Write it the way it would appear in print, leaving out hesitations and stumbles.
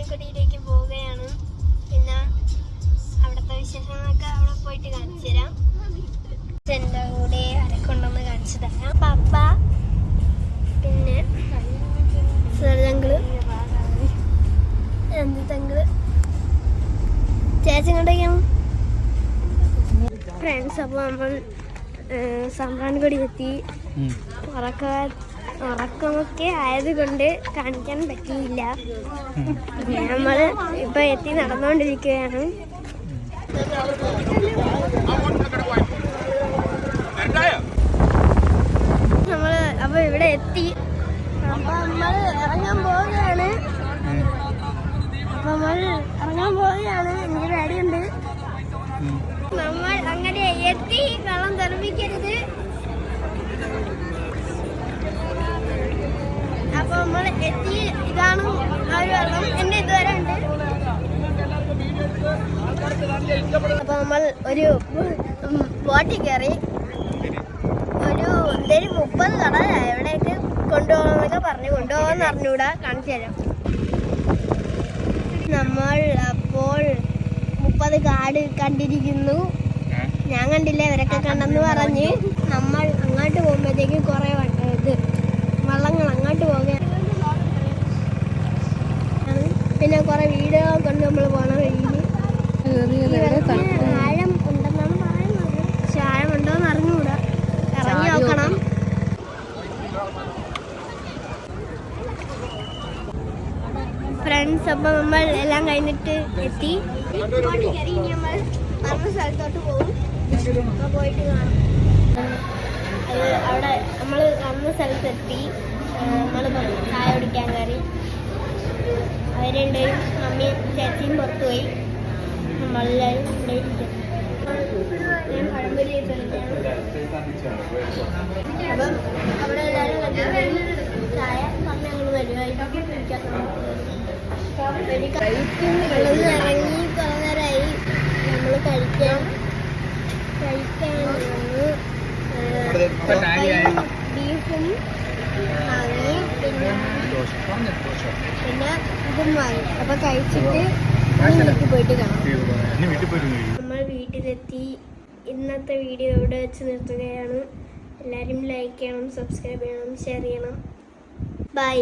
സാമ്പ്രാണിക്കൊടിയിലേക്ക് പോവുകയാണ്. പിന്നെ അവിടുത്തെ വിശേഷങ്ങളൊക്കെ അവിടെ പോയിട്ട് കാണിച്ചു തരാം. എൻ്റെ കൂടെ ആരൊക്കെയുണ്ടെന്ന് കാണിച്ചു തരാം. പപ്പ, പിന്നെ തങ്ങള്, തങ്ങള്, ചേച്ചി കൊണ്ടൊക്കെയാണ് ഫ്രണ്ട്സ്. അപ്പോൾ നമ്മൾ സാമ്പ്രാണിക്കൊടി എത്തി. ഉറക്കമൊക്കെ ആയതുകൊണ്ട് കാണിക്കാൻ പറ്റിയില്ല. നമ്മൾ ഇപ്പൊ എത്തി നടന്നുകൊണ്ടിരിക്കുകയാണ്. നമ്മള് അപ്പൊ ഇവിടെ എത്തി. അപ്പൊ നമ്മൾ ഇറങ്ങാൻ പോവുകയാണ്. എനിക്ക് പേടിയുണ്ട്. നമ്മൾ അങ്ങനെ എത്തി. വെള്ളം തെറിപ്പിക്കരുത്. അപ്പൊ നമ്മൾ എത്തി. ഇതാണ് ആ ഒരു വെള്ളം. എന്റെ ഇതുവരെ ഉണ്ട്. അപ്പൊ നമ്മൾ ഒരു ബോട്ടിൽ കയറി. ഒരു 30 കട എവിടേക്ക് കൊണ്ടുപോകണമെന്നൊക്കെ പറഞ്ഞു. കൊണ്ടുപോകാന്ന് അറിഞ്ഞൂടാ. കാണിച്ചു തരാം. നമ്മൾ അപ്പോൾ 30 കാട് കണ്ടിരിക്കുന്നു. ഞാൻ കണ്ടില്ല, ഇവരൊക്കെ കണ്ടെന്ന് പറഞ്ഞ്. നമ്മൾ അങ്ങോട്ട് പോകുമ്പോഴത്തേക്ക് കുറെ വള്ളങ്ങൾ അങ്ങോട്ട് പോകുകയാണ്. പിന്നെ കുറെ വീടുകൾ കൊണ്ട് നമ്മൾ പോണ വഴിയിൽ ആഴം ഉണ്ടെന്നാണ് പറയുന്നത്. പക്ഷെ ആഴം ഉണ്ടോന്ന് അറിഞ്ഞുകൂടാ. ഇറങ്ങി നോക്കണം. ഫ്രണ്ട്സ്, അപ്പം നമ്മൾ എല്ലാം കഴിഞ്ഞിട്ട് എത്തി. ഇനി നമ്മൾ പറഞ്ഞ സ്ഥലത്തോട്ട് പോകും. പോയിട്ട് കാണാം. അവിടെ നമ്മൾ വന്ന സ്ഥലത്തെത്തി. നമ്മൾ ചായ കുടിക്കാൻ കയറി. അവരുണ്ടെയും മമ്മിയും ചേച്ചിയും പുറത്തുപോയി. നമ്മളെല്ലാവരും ഇവിടെ ഇരിക്കും. ഞാൻ പഴംപൊരി അപ്പം അവിടെ എല്ലാവരും കണ്ടിട്ട് ചായ പറഞ്ഞ് ഞങ്ങൾ വരുമായിരിക്കും. ഇറങ്ങി കുറെ നേരമായി. നമ്മൾ കഴിക്കാൻ ബീഫും വാങ്ങി. പിന്നെ ഇതും വാങ്ങി. അപ്പൊ കഴിച്ചിട്ട് വീട്ടിൽ പോയിട്ട് കാണാം. നമ്മൾ വീട്ടിലെത്തി. ഇന്നത്തെ വീഡിയോ ഇവിടെ വെച്ച് നിർത്തുകയാണ്. എല്ലാവരും ലൈക്ക് ചെയ്യണം, സബ്സ്ക്രൈബ് ചെയ്യണം, ഷെയർ ചെയ്യണം. ബൈ.